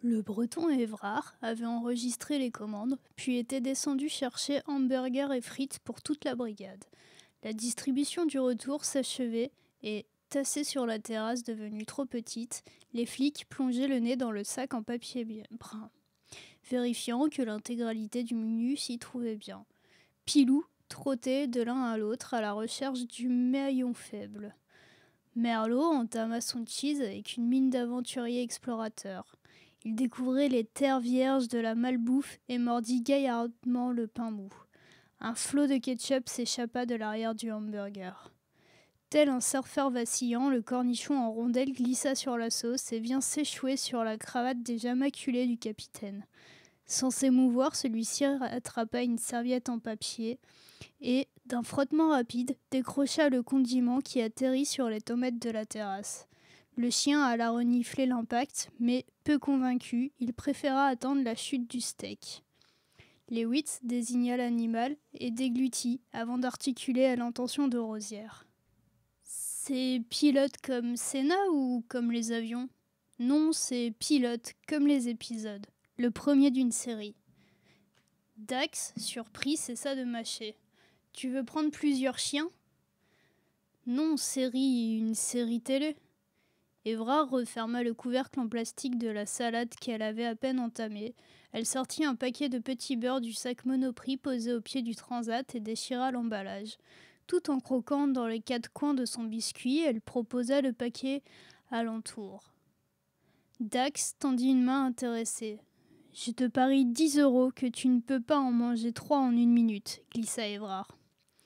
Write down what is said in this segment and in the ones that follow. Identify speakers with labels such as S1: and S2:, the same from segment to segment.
S1: Le Breton Évrard avait enregistré les commandes, puis était descendu chercher hamburgers et frites pour toute la brigade. La distribution du retour s'achevait et, tassés sur la terrasse devenue trop petite, les flics plongeaient le nez dans le sac en papier brun, vérifiant que l'intégralité du menu s'y trouvait bien. Pilou trottait de l'un à l'autre à la recherche du maillon faible. Merlot entama son cheese avec une mine d'aventurier explorateur. Il découvrait les terres vierges de la malbouffe et mordit gaillardement le pain mou. Un flot de ketchup s'échappa de l'arrière du hamburger. Tel un surfeur vacillant, le cornichon en rondelles glissa sur la sauce et vient s'échouer sur la cravate déjà maculée du capitaine. Sans s'émouvoir, celui-ci attrapa une serviette en papier et, d'un frottement rapide, décrocha le condiment qui atterrit sur les tomates de la terrasse. Le chien alla renifler l'impact, mais, peu convaincu, il préféra attendre la chute du steak. Lewis désigna l'animal et déglutit avant d'articuler à l'intention de Rosière. « C'est pilote comme Senna ou comme les avions ? » ?»« Non, c'est pilote comme les épisodes. Le premier d'une série. » Dax, surpris, cessa de mâcher. « Tu veux prendre plusieurs chiens ? » ?»« Non, une série télé. » Évrard referma le couvercle en plastique de la salade qu'elle avait à peine entamée. Elle sortit un paquet de petits beurres du sac Monoprix posé au pied du transat et déchira l'emballage. Tout en croquant dans les quatre coins de son biscuit, elle proposa le paquet alentour. Dax tendit une main intéressée. « Je te parie 10 € que tu ne peux pas en manger 3 en 1 minute, glissa Évrard.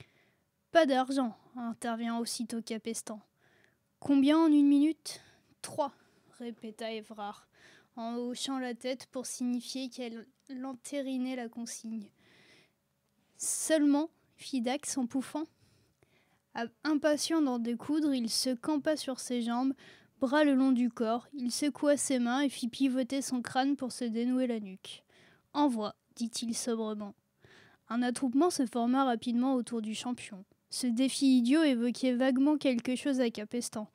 S1: « Pas d'argent, intervient aussitôt Capestan. « Combien en 1 minute ? 3, répéta Évrard, en hochant la tête pour signifier qu'elle entérinait la consigne. Seulement, fit Dax en pouffant. Impatient d'en découdre, il se campa sur ses jambes, bras le long du corps, il secoua ses mains et fit pivoter son crâne pour se dénouer la nuque. « Envoie, dit-il sobrement. Un attroupement se forma rapidement autour du champion. Ce défi idiot évoquait vaguement quelque chose à Capestan.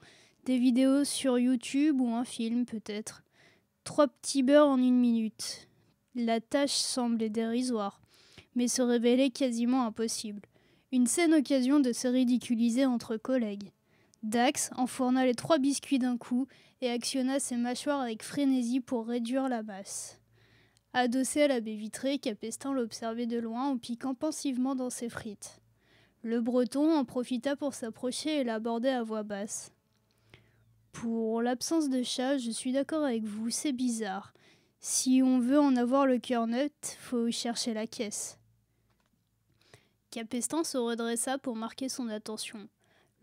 S1: Des vidéos sur YouTube ou un film, peut-être. 3 petits beurres en 1 minute. La tâche semblait dérisoire, mais se révélait quasiment impossible. Une saine occasion de se ridiculiser entre collègues. Dax enfourna les 3 biscuits d'un coup et actionna ses mâchoires avec frénésie pour réduire la masse. Adossé à la baie vitrée, Capestan l'observait de loin en piquant pensivement dans ses frites. Le Breton en profita pour s'approcher et l'aborder à voix basse. « Pour l'absence de chat, je suis d'accord avec vous, c'est bizarre. Si on veut en avoir le cœur net, faut chercher la caisse. » Capestan se redressa pour marquer son attention.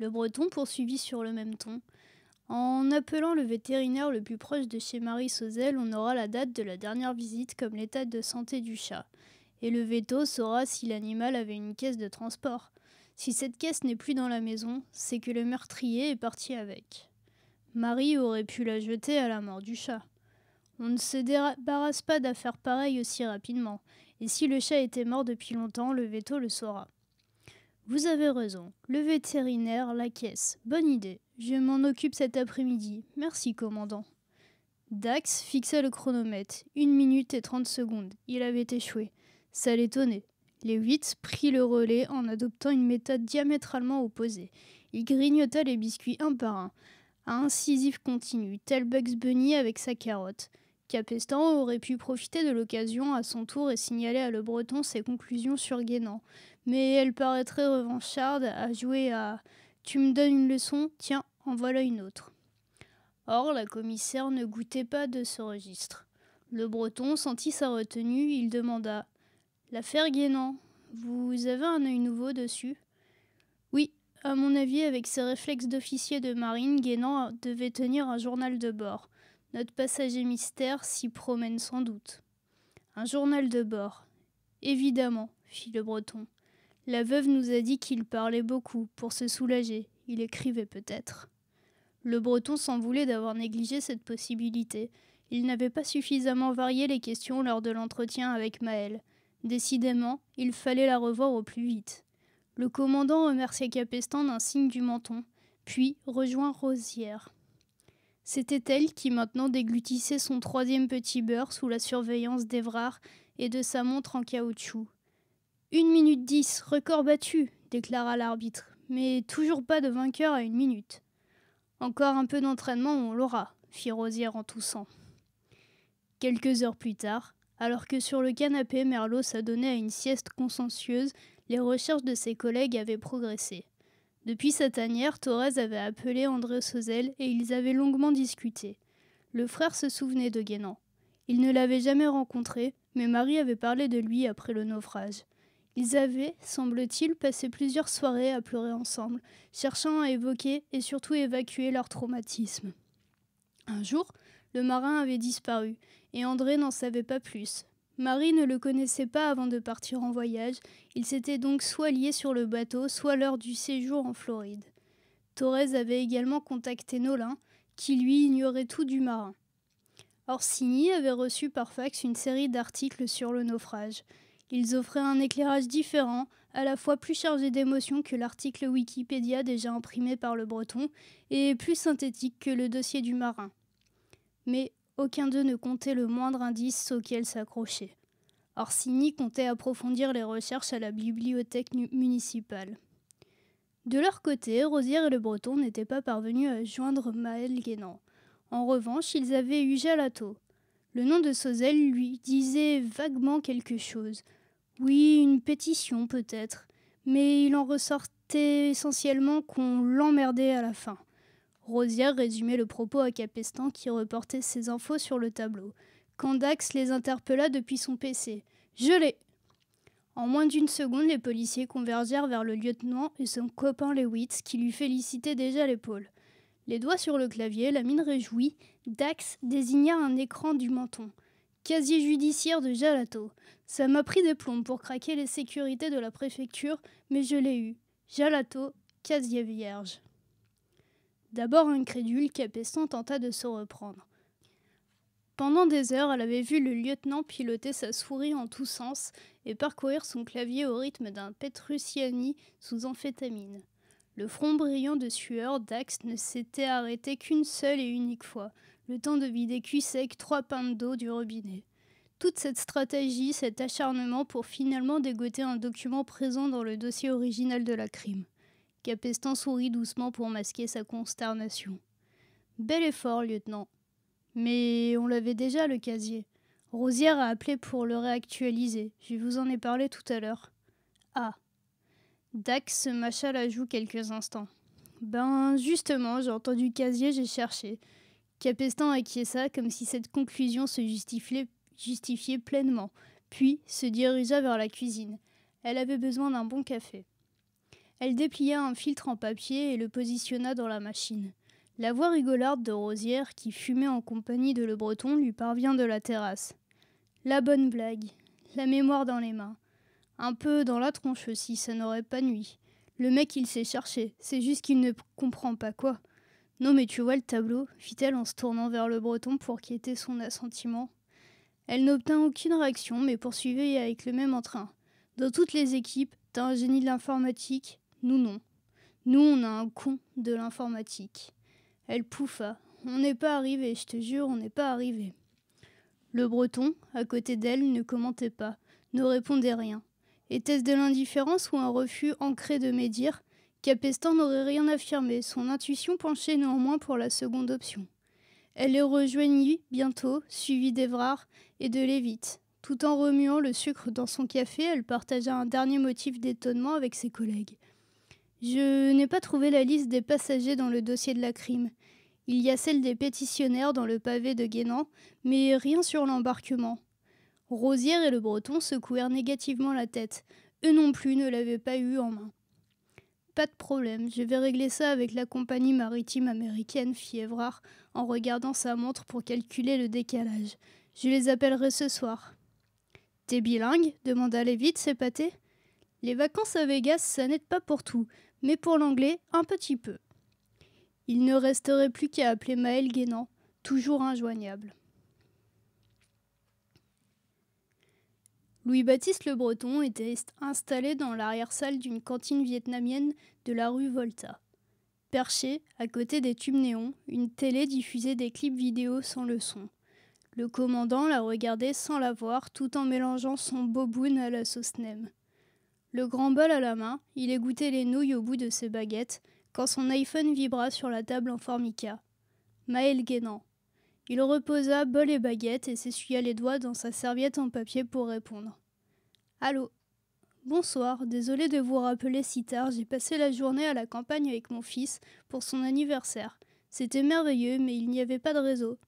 S1: Le Breton poursuivit sur le même ton. « En appelant le vétérinaire le plus proche de chez Marie Sauzel, on aura la date de la dernière visite comme l'état de santé du chat. Et le véto saura si l'animal avait une caisse de transport. Si cette caisse n'est plus dans la maison, c'est que le meurtrier est parti avec. Marie aurait pu la jeter à la mort du chat. On ne se débarrasse pas d'affaires pareilles aussi rapidement, et si le chat était mort depuis longtemps, le véto le saura. Vous avez raison, le vétérinaire, la caisse, bonne idée. Je m'en occupe cet après-midi. Merci, commandant. Dax fixa le chronomètre. 1 minute et 30 secondes. Il avait échoué. Ça l'étonnait. Lewis prit le relais en adoptant une méthode diamétralement opposée. Il grignota les biscuits un par un, à incisive continue, tel Bugs Bunny avec sa carotte. Capestan aurait pu profiter de l'occasion à son tour et signaler à Le Breton ses conclusions sur Guénan. Mais elle paraîtrait revancharde à jouer à « Tu me donnes une leçon, tiens, en voilà une autre ». Or, la commissaire ne goûtait pas de ce registre. Le Breton sentit sa retenue, il demanda « L'affaire Guénan, vous avez un œil nouveau dessus ?»« Oui, à mon avis, avec ses réflexes d'officier de marine, Guénan devait tenir un journal de bord. Notre passager mystère s'y promène sans doute. »« Un journal de bord. Évidemment, fit le Breton. La veuve nous a dit qu'il parlait beaucoup, pour se soulager. Il écrivait peut-être. » Le Breton s'en voulait d'avoir négligé cette possibilité. Il n'avait pas suffisamment varié les questions lors de l'entretien avec Maëlle. Décidément, il fallait la revoir au plus vite. Le commandant remercia Capestan d'un signe du menton, puis rejoint Rosière. « C'était elle qui maintenant déglutissait son troisième petit beurre sous la surveillance d'Évrard et de sa montre en caoutchouc. 1 minute 10, record battu, déclara l'arbitre, mais toujours pas de vainqueur à 1 minute. Encore un peu d'entraînement, on l'aura, fit Rosière en toussant. Quelques heures plus tard, alors que sur le canapé Merlot s'adonnait à une sieste consciencieuse, les recherches de ses collègues avaient progressé. Depuis sa tanière, Thorez avait appelé André Sauzel et ils avaient longuement discuté. Le frère se souvenait de Guénan. Il ne l'avait jamais rencontré, mais Marie avait parlé de lui après le naufrage. Ils avaient, semble-t-il, passé plusieurs soirées à pleurer ensemble, cherchant à évoquer et surtout évacuer leur traumatisme. Un jour, le marin avait disparu, et André n'en savait pas plus. Marie ne le connaissait pas avant de partir en voyage, ils s'étaient donc soit liés sur le bateau, soit lors du séjour en Floride. Thorez avait également contacté Nolin, qui lui ignorait tout du marin. Orsini avait reçu par fax une série d'articles sur le naufrage. Ils offraient un éclairage différent, à la fois plus chargé d'émotions que l'article Wikipédia déjà imprimé par le Breton, et plus synthétique que le dossier du marin. Mais aucun d'eux ne comptait le moindre indice auquel s'accrocher. Orsini comptait approfondir les recherches à la bibliothèque municipale. De leur côté, Rosière et le Breton n'étaient pas parvenus à joindre Maël Guénan. En revanche, ils avaient eu Jalato. Le nom de Sauzel lui disait vaguement quelque chose. Oui, une pétition peut-être, mais il en ressortait essentiellement qu'on l'emmerdait à la fin. Rosière résumait le propos à Capestan qui reportait ses infos sur le tableau. Quand Dax les interpella depuis son PC. « Je l'ai !» En moins d'une seconde, les policiers convergèrent vers le lieutenant et son copain Lewitz qui lui félicitait déjà l'épaule. Les doigts sur le clavier, la mine réjouie, Dax désigna un écran du menton. Casier judiciaire de Jalato. Ça m'a pris des plombs pour craquer les sécurités de la préfecture, mais je l'ai eu. Jalato, casier vierge. D'abord incrédule, Capestan tenta de se reprendre. Pendant des heures, elle avait vu le lieutenant piloter sa souris en tous sens et parcourir son clavier au rythme d'un Petrucciani sous amphétamine. Le front brillant de sueur, Dax ne s'était arrêté qu'une seule et unique fois, le temps de vider cul sec 3 pintes d'eau du robinet. Toute cette stratégie, cet acharnement pour finalement dégoter un document présent dans le dossier original de la crime. Capestan sourit doucement pour masquer sa consternation. Bel effort, lieutenant. Mais on l'avait déjà, le casier. Rosière a appelé pour le réactualiser. Je vous en ai parlé tout à l'heure. Ah. Dax se mâcha la joue quelques instants. Ben, justement, j'ai entendu casier, j'ai cherché. Capestan acquiesça comme si cette conclusion se justifiait pleinement, puis se dirigea vers la cuisine. Elle avait besoin d'un bon café. Elle déplia un filtre en papier et le positionna dans la machine. La voix rigolarde de Rosière, qui fumait en compagnie de Le Breton, lui parvient de la terrasse. La bonne blague, la mémoire dans les mains. Un peu dans la tronche aussi, ça n'aurait pas nui. Le mec, il sait chercher, c'est juste qu'il ne comprend pas quoi. Non mais tu vois le tableau, fit-elle en se tournant vers Le Breton pour quitter son assentiment. Elle n'obtint aucune réaction, mais poursuivit avec le même entrain. Dans toutes les équipes, t'as un génie de l'informatique. Nous, non. Nous, on a un con de l'informatique. Elle pouffa. On n'est pas arrivé, je te jure, on n'est pas arrivé. Le Breton, à côté d'elle, ne commentait pas, ne répondait rien. Était-ce de l'indifférence ou un refus ancré de médire? Capestan n'aurait rien affirmé, son intuition penchait néanmoins pour la seconde option. Elle les rejoignit bientôt, suivie d'Évrard et de Lévite. Tout en remuant le sucre dans son café, elle partagea un dernier motif d'étonnement avec ses collègues. Je n'ai pas trouvé la liste des passagers dans le dossier de la crime. Il y a celle des pétitionnaires dans le pavé de Guénan, mais rien sur l'embarquement. Rosière et Le Breton secouèrent négativement la tête. Eux non plus ne l'avaient pas eu en main. Pas de problème, je vais régler ça avec la compagnie maritime américaine, fit Évrard, en regardant sa montre pour calculer le décalage. Je les appellerai ce soir. T'es bilingue? Demanda Lévite, épaté. Les vacances à Vegas, ça n'aide pas pour tout, mais pour l'anglais, un petit peu. Il ne resterait plus qu'à appeler Maël Guénan, toujours injoignable. Louis-Baptiste Le Breton était installé dans l'arrière-salle d'une cantine vietnamienne de la rue Volta. Perché, à côté des tubes néons, une télé diffusait des clips vidéo sans le son. Le commandant la regardait sans la voir, tout en mélangeant son boboon à la sauce nem. Le grand bol à la main, il égouttait les nouilles au bout de ses baguettes, quand son iPhone vibra sur la table en formica. Maël Guénan. Il reposa bol et baguette et s'essuya les doigts dans sa serviette en papier pour répondre. « Allô ? Bonsoir, désolé de vous rappeler si tard, j'ai passé la journée à la campagne avec mon fils pour son anniversaire. C'était merveilleux, mais il n'y avait pas de réseau.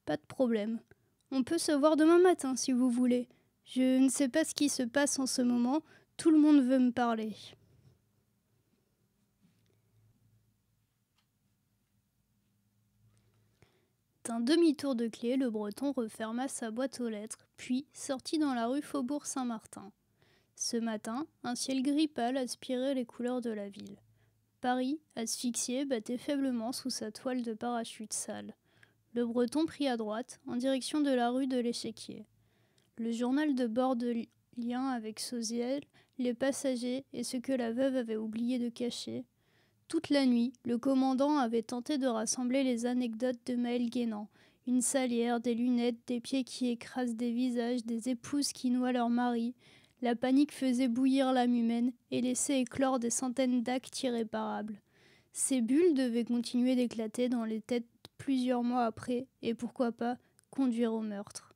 S1: Pas de problème. On peut se voir demain matin si vous voulez. Je ne sais pas ce qui se passe en ce moment, tout le monde veut me parler. » D'un demi-tour de clé, le Breton referma sa boîte aux lettres, puis sortit dans la rue Faubourg Saint-Martin. Ce matin, un ciel gris pâle aspirait les couleurs de la ville. Paris, asphyxié, battait faiblement sous sa toile de parachute sale. Le Breton prit à droite, en direction de la rue de l'Échiquier. Le journal de bord de lien avec Soziel, les passagers et ce que la veuve avait oublié de cacher. Toute la nuit, le commandant avait tenté de rassembler les anecdotes de Maël Guénan. Une salière, des lunettes, des pieds qui écrasent des visages, des épouses qui noient leurs maris. La panique faisait bouillir l'âme humaine et laissait éclore des centaines d'actes irréparables. Ces bulles devaient continuer d'éclater dans les têtes plusieurs mois après et pourquoi pas conduire au meurtre.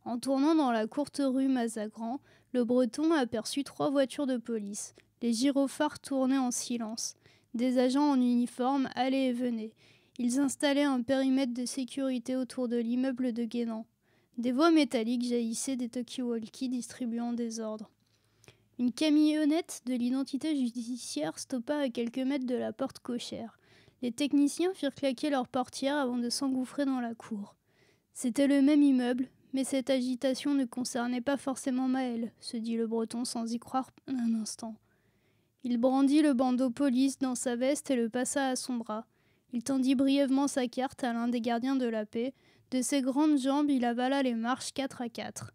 S1: En tournant dans la courte rue Mazagran, le Breton aperçut 3 voitures de police. Les gyrophares tournaient en silence. Des agents en uniforme allaient et venaient. Ils installaient un périmètre de sécurité autour de l'immeuble de Guénan. Des voix métalliques jaillissaient des talkie-walkies distribuant des ordres. Une camionnette de l'identité judiciaire stoppa à quelques mètres de la porte cochère. Les techniciens firent claquer leurs portières avant de s'engouffrer dans la cour. C'était le même immeuble, mais cette agitation ne concernait pas forcément Maël, se dit le Breton sans y croire un instant. Il brandit le bandeau police dans sa veste et le passa à son bras. Il tendit brièvement sa carte à l'un des gardiens de la paix. De ses grandes jambes, il avala les marches 4 à 4.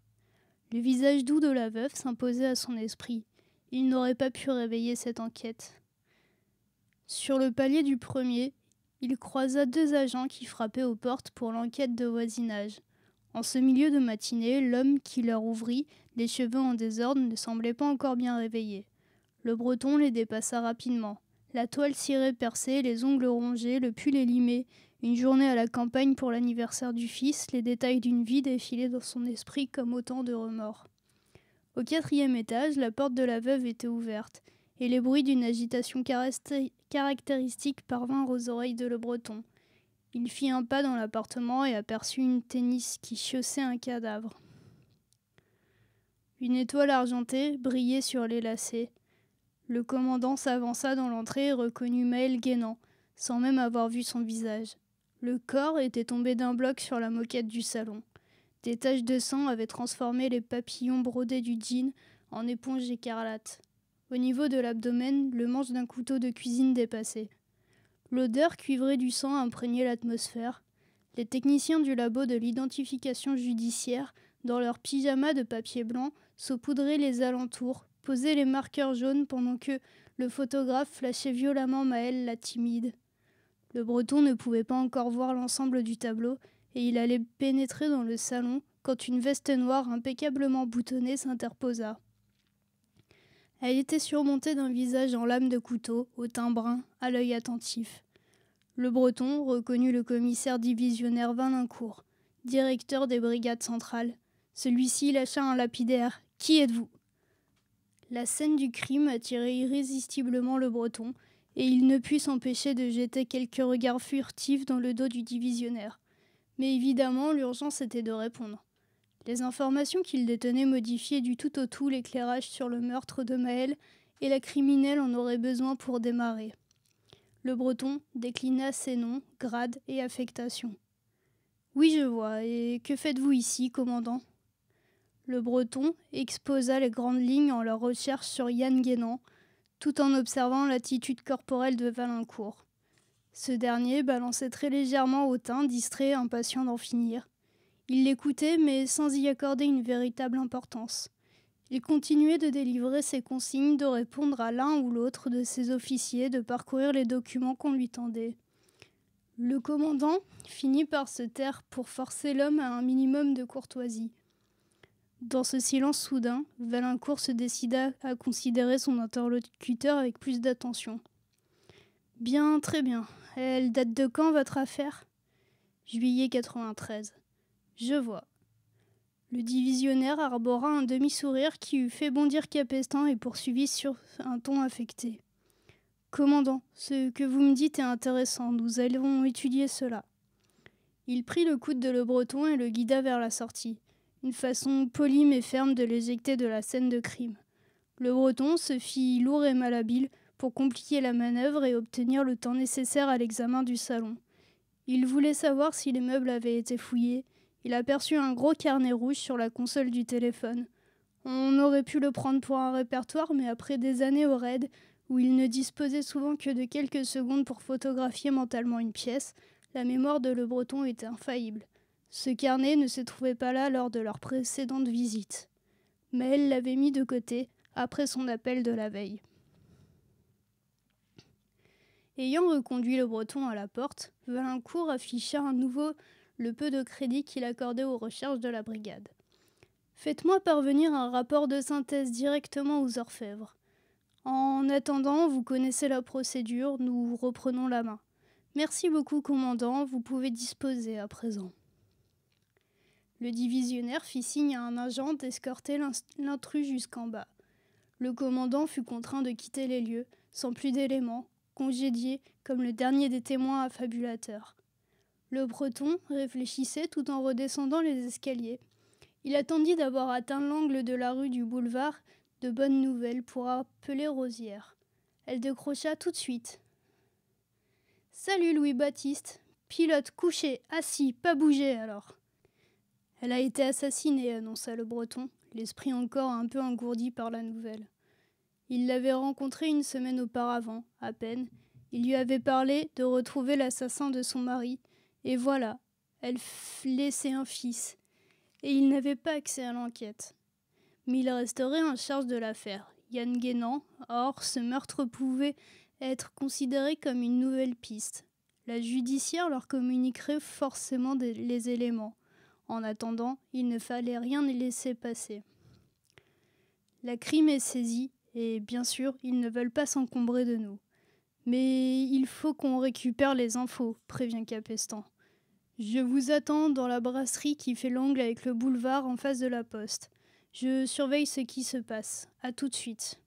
S1: Le visage doux de la veuve s'imposait à son esprit. Il n'aurait pas pu réveiller cette enquête. Sur le palier du premier, il croisa 2 agents qui frappaient aux portes pour l'enquête de voisinage. En ce milieu de matinée, l'homme qui leur ouvrit, les cheveux en désordre, ne semblait pas encore bien réveillé. Le Breton les dépassa rapidement. La toile cirée percée, les ongles rongés, le pull élimé. Une journée à la campagne pour l'anniversaire du fils, les détails d'une vie défilaient dans son esprit comme autant de remords. Au 4e étage, la porte de la veuve était ouverte, et les bruits d'une agitation caractéristique parvinrent aux oreilles de Le Breton. Il fit un pas dans l'appartement et aperçut une tennis qui chaussait un cadavre. Une étoile argentée brillait sur les lacets. Le commandant s'avança dans l'entrée et reconnut Maël Guénan, sans même avoir vu son visage. Le corps était tombé d'un bloc sur la moquette du salon. Des taches de sang avaient transformé les papillons brodés du jean en éponges écarlates. Au niveau de l'abdomen, le manche d'un couteau de cuisine dépassait. L'odeur cuivrée du sang imprégnait l'atmosphère. Les techniciens du labo de l'identification judiciaire, dans leurs pyjamas de papier blanc, saupoudraient les alentours, posaient les marqueurs jaunes pendant que le photographe flashait violemment Maël la timide. Le Breton ne pouvait pas encore voir l'ensemble du tableau et il allait pénétrer dans le salon quand une veste noire impeccablement boutonnée s'interposa. Elle était surmontée d'un visage en lame de couteau, au teint brun, à l'œil attentif. Le Breton reconnut le commissaire divisionnaire Valincourt, directeur des brigades centrales. Celui-ci lâcha un lapidaire « Qui êtes-vous » La scène du crime attirait irrésistiblement le Breton, et il ne put s'empêcher de jeter quelques regards furtifs dans le dos du divisionnaire. Mais évidemment, l'urgence était de répondre. Les informations qu'il détenait modifiaient du tout au tout l'éclairage sur le meurtre de Maël, et la criminelle en aurait besoin pour démarrer. Le Breton déclina ses noms, grades et affectations. « Oui, je vois. Et que faites-vous ici, commandant ?» Le Breton exposa les grandes lignes en leur recherche sur Yann Guénan, tout en observant l'attitude corporelle de Valincourt. Ce dernier balançait très légèrement au teint, distrait, impatient d'en finir. Il l'écoutait, mais sans y accorder une véritable importance. Il continuait de délivrer ses consignes, de répondre à l'un ou l'autre de ses officiers, de parcourir les documents qu'on lui tendait. Le commandant finit par se taire pour forcer l'homme à un minimum de courtoisie. Dans ce silence soudain, Valincourt se décida à considérer son interlocuteur avec plus d'attention. « Bien, très bien. Elle date de quand, votre affaire ?»« Juillet 93. »« Je vois. » Le divisionnaire arbora un demi-sourire qui eût fait bondir Capestan et poursuivit sur un ton affecté. « Commandant, ce que vous me dites est intéressant. Nous allons étudier cela. » Il prit le coude de Le Breton et le guida vers la sortie. Une façon polie mais ferme de l'éjecter de la scène de crime. Le Breton se fit lourd et malhabile pour compliquer la manœuvre et obtenir le temps nécessaire à l'examen du salon. Il voulait savoir si les meubles avaient été fouillés. Il aperçut un gros carnet rouge sur la console du téléphone. On aurait pu le prendre pour un répertoire, mais après des années au raid, où il ne disposait souvent que de quelques secondes pour photographier mentalement une pièce, la mémoire de Le Breton était infaillible. Ce carnet ne se trouvait pas là lors de leur précédente visite. Mais elle l'avait mis de côté après son appel de la veille. Ayant reconduit Le Breton à la porte, Valincourt afficha à nouveau le peu de crédit qu'il accordait aux recherches de la brigade. « Faites-moi parvenir un rapport de synthèse directement aux orfèvres. En attendant, vous connaissez la procédure, nous reprenons la main. Merci beaucoup, commandant, vous pouvez disposer à présent. » Le divisionnaire fit signe à un agent d'escorter l'intrus jusqu'en bas. Le commandant fut contraint de quitter les lieux, sans plus d'éléments, congédié comme le dernier des témoins affabulateurs. Le Breton réfléchissait tout en redescendant les escaliers. Il attendit d'avoir atteint l'angle de la rue du boulevard de Bonne Nouvelle pour appeler Rosière. Elle décrocha tout de suite. « Salut Louis-Baptiste. Pilote couché, assis, pas bouger alors. »« Elle a été assassinée, » annonça le Breton, l'esprit encore un peu engourdi par la nouvelle. Il l'avait rencontrée une semaine auparavant, à peine. Il lui avait parlé de retrouver l'assassin de son mari. Et voilà, elle laissait un fils. Et il n'avait pas accès à l'enquête. Mais il resterait en charge de l'affaire, Yann Guénan. Or, ce meurtre pouvait être considéré comme une nouvelle piste. La judiciaire leur communiquerait forcément les éléments. En attendant, il ne fallait rien laisser passer. La crime est saisie, et bien sûr, ils ne veulent pas s'encombrer de nous. Mais il faut qu'on récupère les infos, prévient Capestan. Je vous attends dans la brasserie qui fait l'angle avec le boulevard en face de la poste. Je surveille ce qui se passe. À tout de suite.